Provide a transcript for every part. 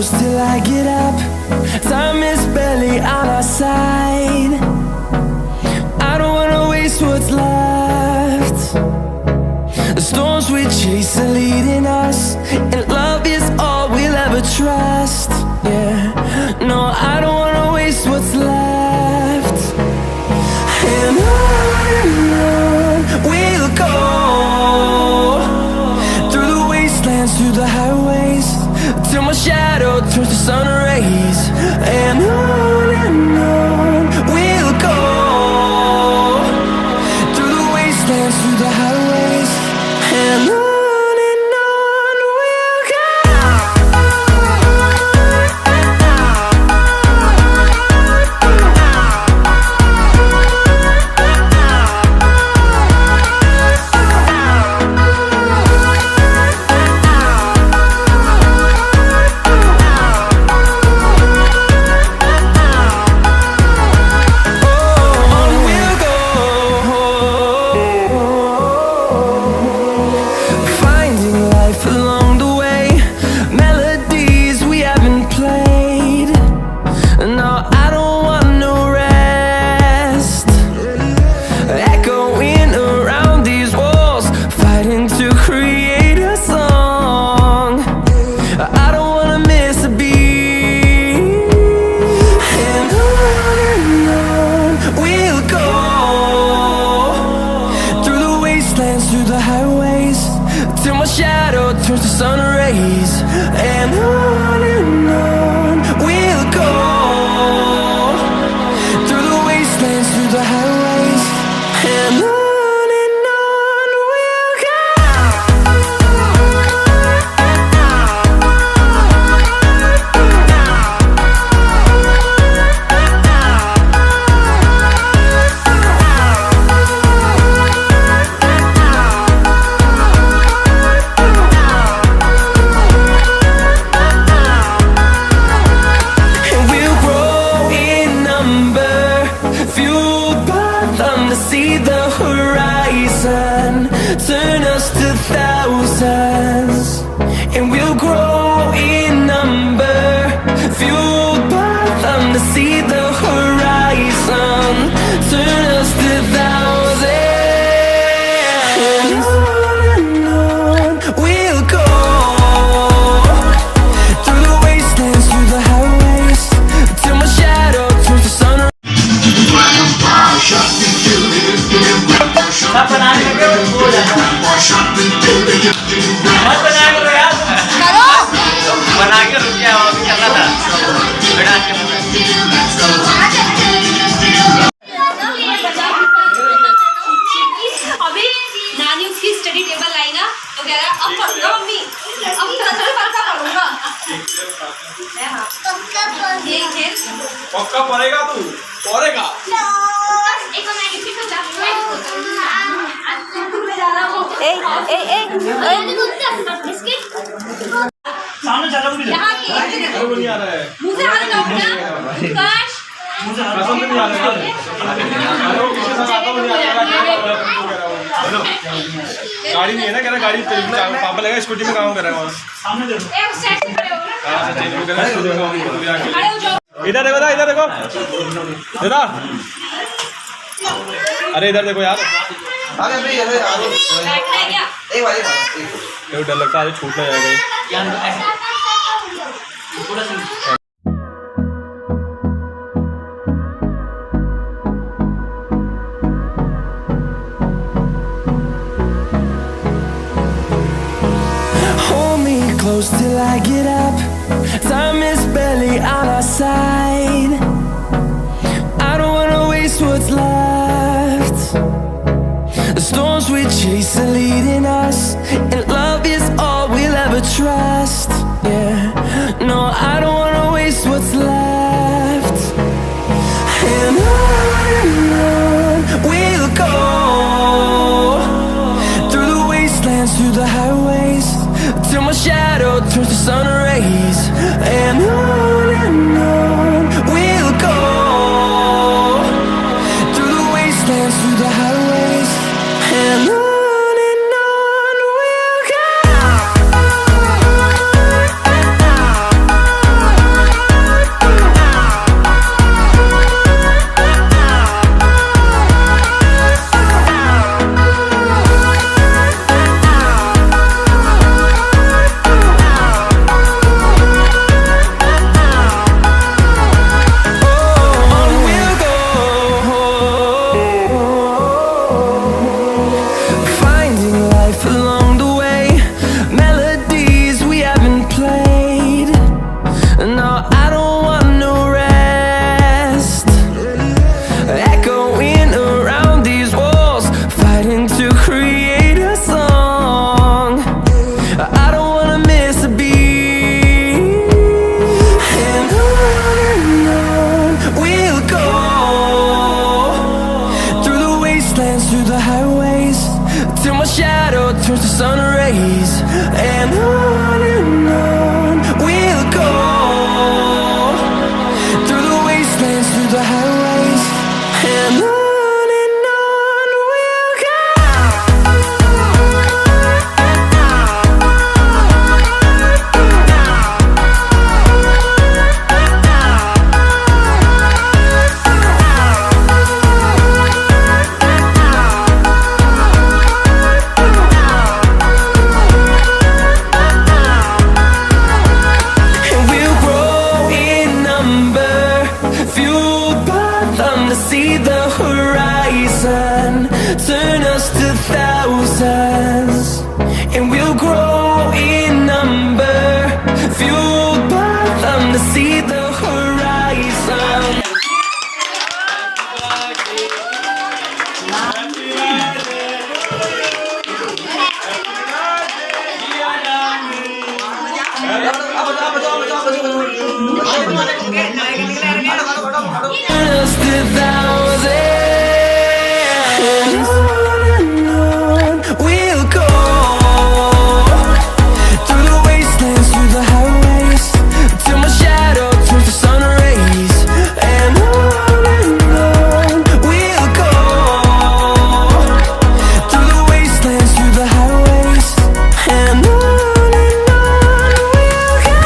close till I get up. Time is barely on our side. I don't wanna waste what's left. The storms we chase are leading us, and love is all we'll ever trust. Yeah, no, I don't wanna waste what's left. And on we'll go, through the wastelands, through the highways, till my shadow turns to sun rays. And on we'll go, through the wastelands, through the highways, and on we'll go. Through the highways, till my shadow turns to sun rays. And on we'll go, through the wastelands, through the highways, and on we'll go. See the horizon turn us to thousands, and we'll grow in number, fueled by them. To see the horizon turn us to thousands, and on we'll go, through the wastelands, through the highways, till my shadow turns to sun. सब बनाने लगे और हो जाता है। मत बनाया करो यार। करो। बना के रुक गया और भी करना था। बना के अभी नानी उसकी स्टडी टेबल लाई ना तो कह रहा अब पढ़ लो मम्मी, अब पक्का पढ़ूंगा। पक्का पढ़ेगा तू, पढ़ेगा। एक और मैं गिफ्ट कर सामने चलो भी नहीं आ रहा है। मुझे हाथ लगाओ क्या? काश कसम से नहीं आ रहा है। हेलो किसी से आता नहीं आ रहा है। गाड़ी नहीं है ना, कह रहा गाड़ी पापा लगा स्कूटी में काम कर रहा है वहाँ। सामने देखो। एक सेट खड़े हो ना। हाँ चेंज कर रहा है स्कूटी में काम कर रहा है। खड़े हो जाओ। इधर देखो ना, इधर देखो। इधर अरे इधर देखो यार। आगे भाई इधर आगे बैठना है क्या? एक बार ये डर लगता है छूट ना जाएगा। पूरा Singh Close till I get up. Time is barely on our side. I don't wanna waste what's left. The storms we chase are leading us, and love is all we'll ever trust. Yeah, no, I don't wanna waste what's left. And on we'll go, through the wastelands, through the highways, till my shadow turns to sun rays. And on we'll go, through the wastelands, through the highways, and on we'll go. turns to sun rays, and on we'll go, through the wastelands, through the highways, and on we'll go. And we'll grow in number, fueled by them to see the horizon, turn us to thousands. And we'll grow in number, fueled by them to see the horizon. Turn us to thousands. And on we'll go, through the wastelands, through the highways, till my shadow turns to sun rays. And on we'll go, through the wastelands, through the highways, and on we'll go.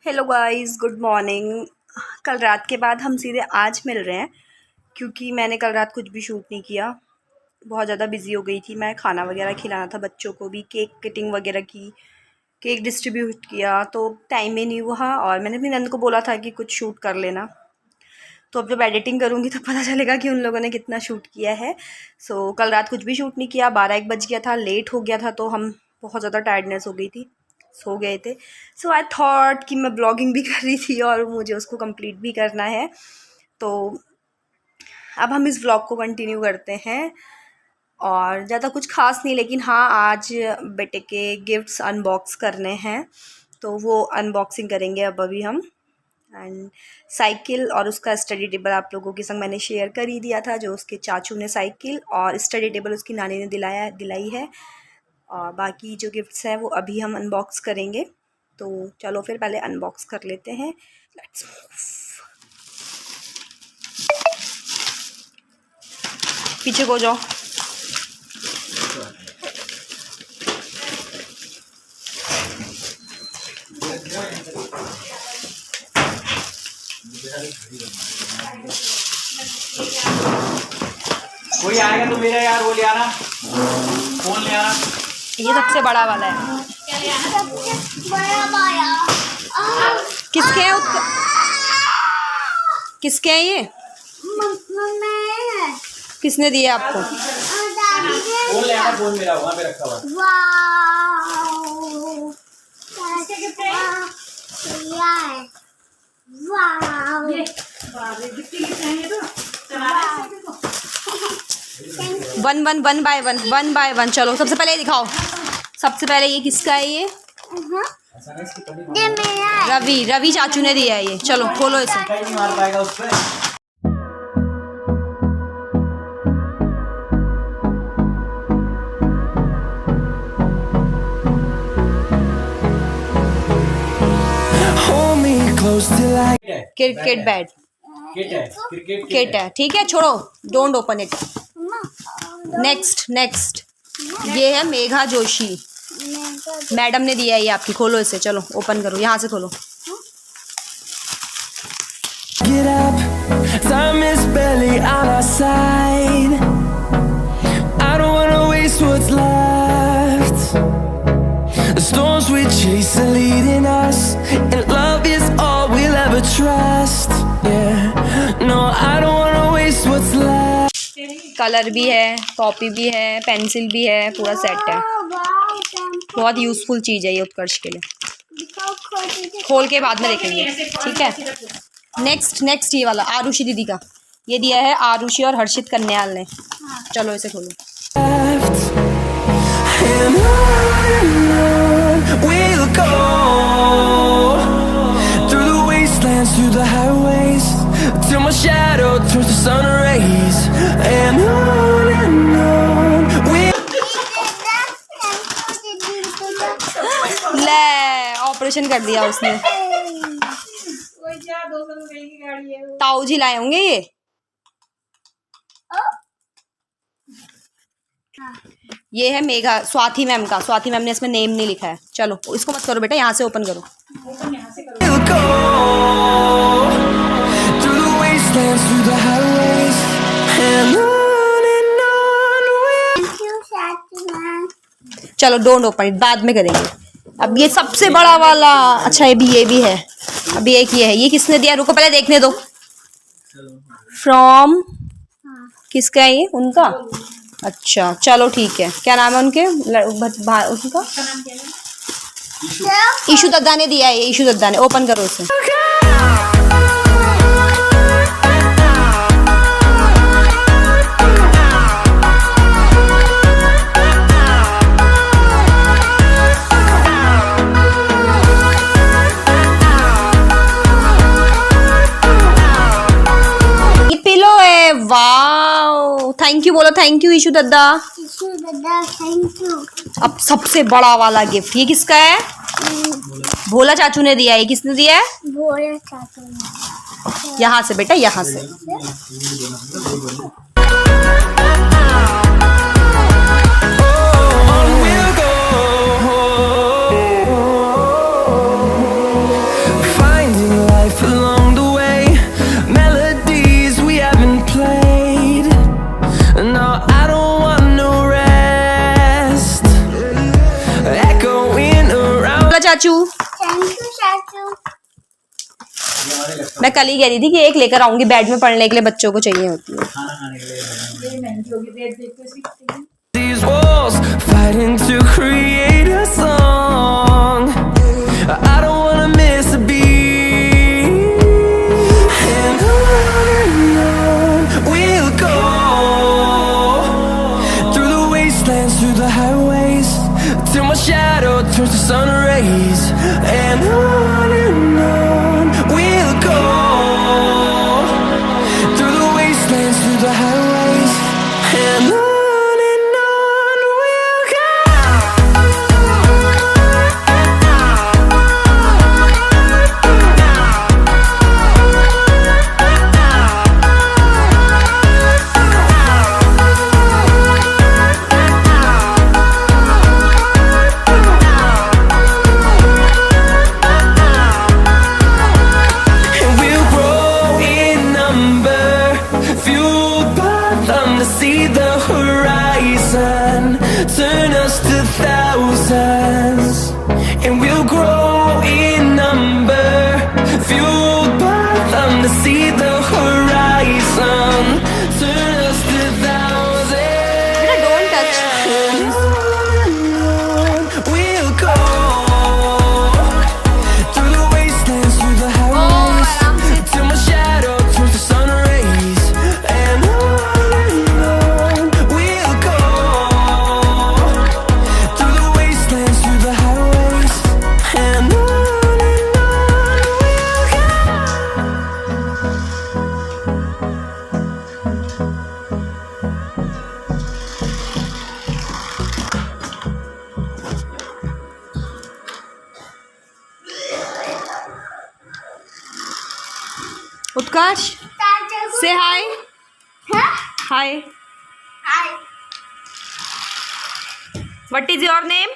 Hello guys, good morning. कल रात के बाद हम सीधे आज मिल रहे हैं क्योंकि मैंने कल रात कुछ भी शूट नहीं किया। बहुत ज़्यादा बिज़ी हो गई थी मैं। खाना वगैरह खिलाना था बच्चों को भी, केक कटिंग वगैरह की, केक डिस्ट्रीब्यूट किया, तो टाइम ही नहीं हुआ। और मैंने अपनी नंद को बोला था कि कुछ शूट कर लेना, तो अब जब एडिटिंग करूँगी तो पता चलेगा कि उन लोगों ने कितना शूट किया है। सो कल रात कुछ भी शूट नहीं किया। 12-1 बज गया था, लेट हो गया था, तो हम बहुत ज़्यादा टायर्डनेस हो गई थी, सो गए थे। सो आई थॉट कि मैं ब्लॉगिंग भी कर रही थी और मुझे उसको कंप्लीट भी करना है, तो अब हम इस व्लॉग को कंटिन्यू करते हैं। और ज़्यादा कुछ खास नहीं, लेकिन हाँ, आज बेटे के गिफ्ट्स अनबॉक्स करने हैं, तो वो अनबॉक्सिंग करेंगे अब अभी हम। एंड साइकिल और उसका स्टडी टेबल आप लोगों के संग मैंने शेयर कर ही दिया था, जो उसके चाचू ने साइकिल और स्टडी टेबल उसकी नानी ने दिलाई है। और बाकी जो गिफ्ट्स हैं वो अभी हम अनबॉक्स करेंगे, तो चलो फिर पहले अनबॉक्स कर लेते हैं। Let's move. पीछे को जाओ। कोई आएगा तो मेरा यार वो ले आना, फोन ले आना। ये सबसे बड़ा वाला है। किसके हैं किसके हैं ये? किसने दिया आपको? फोन ले आना, फोन मेरा वहाँ पे रखा हुआ है। One by one. चलो सबसे पहले ये दिखाओ। सबसे पहले ये किसका है? ये रवि चाचू ने दिया है ये। चलो खोलो इसे। नहीं मार पाएगा उस पे। क्रिकेट बैट किट है क्रिकेट किट है, ठीक है, छोड़ो, don't open it. Next next, ये है मेघा जोशी, मैडम ने दिया है ये आपकी। खोलो इसे, चलो ओपन करो, यहाँ से खोलो। Get up, time is barely on our side. I don't wanna waste what's left. The storms we chase are leading us, and love is all we'll ever trust. Yeah, no, I don't wanna waste what's left. Colour भी है, copy भी है, pencil भी है, पूरा set है। बहुत useful चीज़ है ये उत्कर्ष के लिए। खोल के बाद में देखेंगे, ठीक है। नेक्स्ट नेक्स्ट ये वाला आरुषि दीदी का, ये दिया है आरुषि और हर्षित कन्याल ने। चलो इसे खोलो। And on we'll go, through the wastelands, through the highways, till my shadow turns to sun rays. And on we'll ले, ऑपरेशन कर दिया उसने। ताऊ जी लाए होंगे ये। ये है मेघा, स्वाति मैम का। स्वाति मैम ने इसमें नेम नहीं लिखा है। चलो इसको मत करो बेटा, यहाँ से ओपन करो। go, through the wastelands, through the highways, and on we'll चलो डोंट ओपन इट, बाद में करेंगे। अब ये सबसे बड़ा वाला, अच्छा ये भी है। अभी एक ये है, ये किसने दिया, रुको पहले देखने दो। फ्रॉम किसका है ये, उनका। अच्छा चलो ठीक है, क्या नाम है उनके, उनका ईशु दद्दा ने दिया है, ईशु दद्दा ने। ओपन करो उसे। वाओ, थैंक यू बोलो, थैंक यू ईशु दद्दा। Thank you. अब सबसे बड़ा वाला गिफ्ट, ये किसका है, भोला चाचू ने दिया है। किसने दिया है, भोला चाचू ने। यहाँ से बेटा, यहाँ से। we'll go, finding life along the way, melodies we haven't played. No, I don't want no rest, echoing around. भोला चाचू, थैंक यू चाचू। मैं कल ही कह रही थी कि एक लेकर आऊंगी, बेड में पढ़ने के लिए बच्चों को चाहिए होती है। खाना खाने के लिए These walls fighting to create a song. I don't wanna miss a beat. And on we'll go, through the wastelands, through the highways, till my shadow turns to sun rays. And on we'll go, through the wastelands, through the highways, and on. See the horizon, turn us to thousands, and we'll grow in number, fueled by them to see the horizon, turn us to thousands. बेटा don't touch. We'll go through the wastelands, through the highways, till my shadow turns to sun rays. And on we'll go, through the wastelands, through the highways. And on we'll go. Utkarsh से hi hi what is your name